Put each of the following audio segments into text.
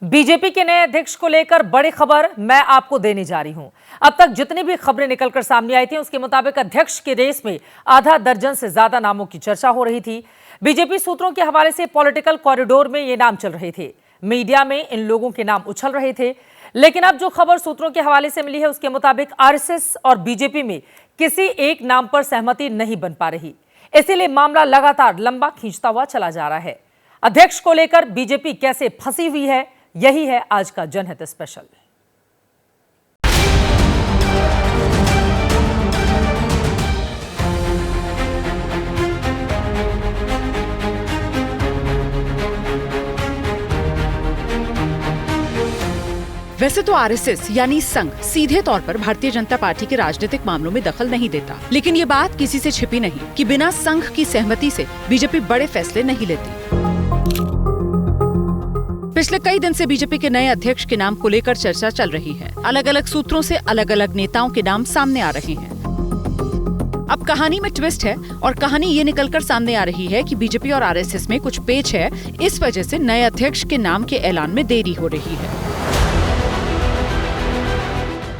BJP के नए अध्यक्ष को लेकर बड़ी खबर मैं आपको देने जा रही हूं। अब तक जितनी भी खबरें निकलकर सामने आई थी उसके मुताबिक अध्यक्ष की रेस में आधा दर्जन से ज्यादा नामों की चर्चा हो रही थी। बीजेपी सूत्रों के हवाले से पॉलिटिकल कॉरिडोर में ये नाम चल रहे थे, मीडिया में इन लोगों के नाम उछल रहे थे। लेकिन अब जो खबर सूत्रों के हवाले से मिली है उसके मुताबिक आरएसएस और बीजेपी में किसी एक नाम पर सहमति नहीं बन पा रही, इसीलिए मामला लगातार लंबा खींचता हुआ चला जा रहा है। अध्यक्ष को लेकर बीजेपी कैसे फंसी हुई है, यही है आज का जनहित स्पेशल। वैसे तो आरएसएस यानी संघ सीधे तौर पर भारतीय जनता पार्टी के राजनीतिक मामलों में दखल नहीं देता, लेकिन ये बात किसी से छिपी नहीं कि बिना संघ की सहमति से बीजेपी बड़े फैसले नहीं लेती। पिछले कई दिन से बीजेपी के नए अध्यक्ष के नाम को लेकर चर्चा चल रही है। अलग अलग सूत्रों से अलग अलग नेताओं के नाम सामने आ रहे हैं। अब कहानी में ट्विस्ट है और कहानी ये निकलकर सामने आ रही है कि बीजेपी और आरएसएस में कुछ पेच है, इस वजह से नए अध्यक्ष के नाम के ऐलान में देरी हो रही है।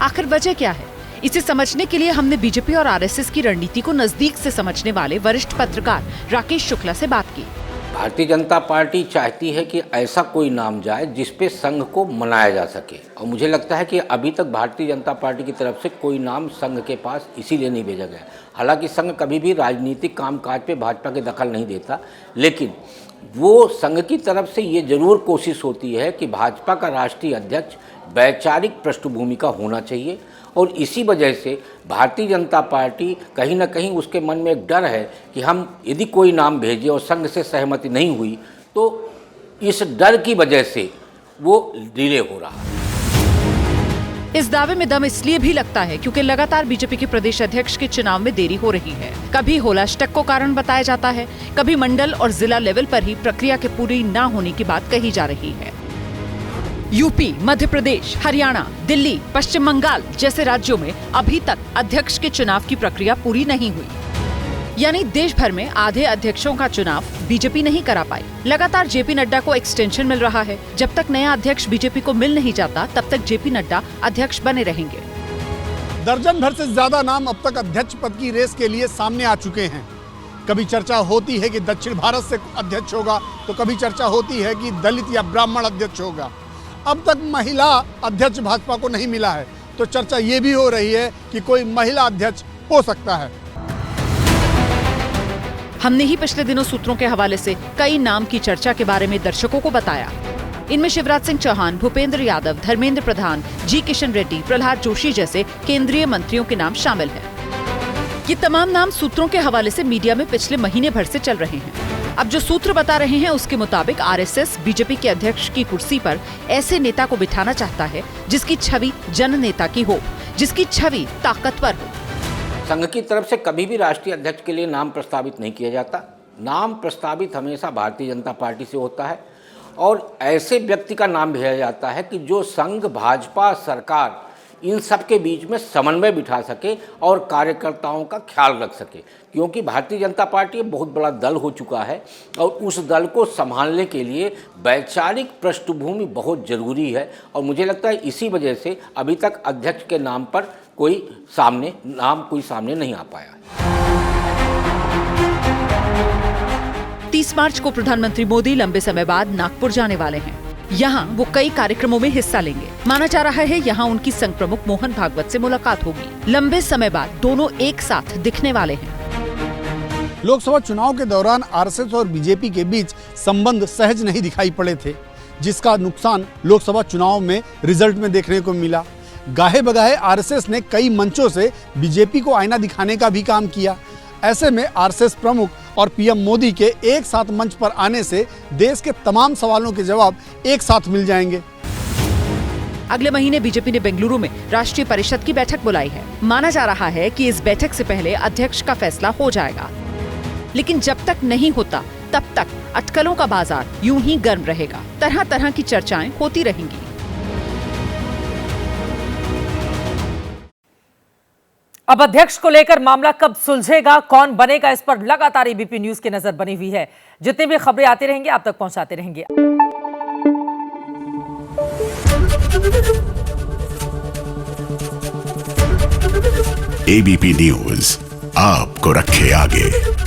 आखिर वजह क्या है? इसे समझने के लिए हमने बीजेपी और आरएसएस की रणनीति को नजदीक से समझने वाले वरिष्ठ पत्रकार राकेश शुक्ला से बात की। भारतीय जनता पार्टी चाहती है कि ऐसा कोई नाम जाए जिसपे संघ को मनाया जा सके, और मुझे लगता है कि अभी तक भारतीय जनता पार्टी की तरफ से कोई नाम संघ के पास इसीलिए नहीं भेजा गया। हालांकि संघ कभी भी राजनीतिक कामकाज पे भाजपा के दखल नहीं देता, लेकिन वो संघ की तरफ से ये जरूर कोशिश होती है कि भाजपा का राष्ट्रीय अध्यक्ष वैचारिक पृष्ठभूमि का होना चाहिए, और इसी वजह से भारतीय जनता पार्टी कहीं ना कहीं उसके मन में एक डर है कि हम यदि कोई नाम भेजे और संघ से सहमति नहीं हुई तो इस डर की वजह से वो डिले हो रहा है। इस दावे में दम इसलिए भी लगता है क्योंकि लगातार बीजेपी के प्रदेश अध्यक्ष के चुनाव में देरी हो रही है। कभी होलाष्टक को कारण बताया जाता है, कभी मंडल और जिला लेवल पर ही प्रक्रिया के पूरी न होने की बात कही जा रही है। यूपी, मध्य प्रदेश, हरियाणा, दिल्ली, पश्चिम बंगाल जैसे राज्यों में अभी तक अध्यक्ष के चुनाव की प्रक्रिया पूरी नहीं हुई, यानी देश भर में आधे अध्यक्षों का चुनाव बीजेपी नहीं करा पाई। लगातार जेपी नड्डा को एक्सटेंशन मिल रहा है। जब तक नया अध्यक्ष बीजेपी को मिल नहीं जाता तब तक जेपी नड्डा अध्यक्ष बने रहेंगे। दर्जन भर से ज्यादा नाम अब तक अध्यक्ष पद की रेस के लिए सामने आ चुके हैं। कभी चर्चा होती है कि दक्षिण भारत से अध्यक्ष होगा, तो कभी चर्चा होती है कि दलित या ब्राह्मण अध्यक्ष होगा। अब तक महिला अध्यक्ष भाजपा को नहीं मिला है, तो चर्चा ये भी हो रही है कि कोई महिला अध्यक्ष हो सकता है। हमने ही पिछले दिनों सूत्रों के हवाले से कई नाम की चर्चा के बारे में दर्शकों को बताया। इनमें शिवराज सिंह चौहान, भूपेंद्र यादव, धर्मेंद्र प्रधान, जी किशन रेड्डी, प्रहलाद जोशी जैसे केंद्रीय मंत्रियों के नाम शामिल हैं। ये तमाम नाम सूत्रों के हवाले से मीडिया में पिछले महीने भर से चल रहे हैं। अब जो सूत्र बता रहे हैं उसके मुताबिक आरएसएस बीजेपी के अध्यक्ष की कुर्सी पर ऐसे नेता को बिठाना चाहता है जिसकी छवि जन नेता की हो, जिसकी छवि ताकतवर हो। संघ की तरफ से कभी भी राष्ट्रीय अध्यक्ष के लिए नाम प्रस्तावित नहीं किया जाता। नाम प्रस्तावित हमेशा भारतीय जनता पार्टी से होता है, और ऐसे व्यक्ति का नाम भेजा जाता है कि जो संघ, भाजपा, सरकार इन सब के बीच में समन्वय बिठा सके और कार्यकर्ताओं का ख्याल रख सके, क्योंकि भारतीय जनता पार्टी बहुत बड़ा दल हो चुका है और उस दल को संभालने के लिए वैचारिक पृष्ठभूमि बहुत जरूरी है। और मुझे लगता है इसी वजह से अभी तक अध्यक्ष के नाम पर कोई सामने नहीं आ पाया। 30 मार्च को प्रधानमंत्री मोदी लंबे समय बाद नागपुर जाने वाले हैं। यहाँ वो कई कार्यक्रमों में हिस्सा लेंगे। माना जा रहा है यहाँ उनकी संघ प्रमुख मोहन भागवत से मुलाकात होगी। लंबे समय बाद दोनों एक साथ दिखने वाले हैं। लोकसभा चुनाव के दौरान आरएसएस और बीजेपी के बीच संबंध सहज नहीं दिखाई पड़े थे, जिसका नुकसान लोकसभा चुनाव में रिजल्ट में देखने को मिला। गाहे बगाहे आरएसएस ने कई मंचों से बीजेपी को आईना दिखाने का भी काम किया। ऐसे में आरएसएस प्रमुख और पीएम मोदी के एक साथ मंच पर आने से देश के तमाम सवालों के जवाब एक साथ मिल जाएंगे। अगले महीने बीजेपी ने बेंगलुरु में राष्ट्रीय परिषद की बैठक बुलाई है। माना जा रहा है कि इस बैठक से पहले अध्यक्ष का फैसला हो जाएगा, लेकिन जब तक नहीं होता तब तक अटकलों का बाजार यूं ही गर्म रहेगा। तरह तरह की चर्चाएं होती रहेंगी। अब अध्यक्ष को लेकर मामला कब सुलझेगा, कौन बनेगा, इस पर लगातार एबीपी न्यूज की नजर बनी हुई है। जितनी भी खबरें आती रहेंगी आप तक पहुंचाते रहेंगे। एबीपी न्यूज आपको रखे आगे।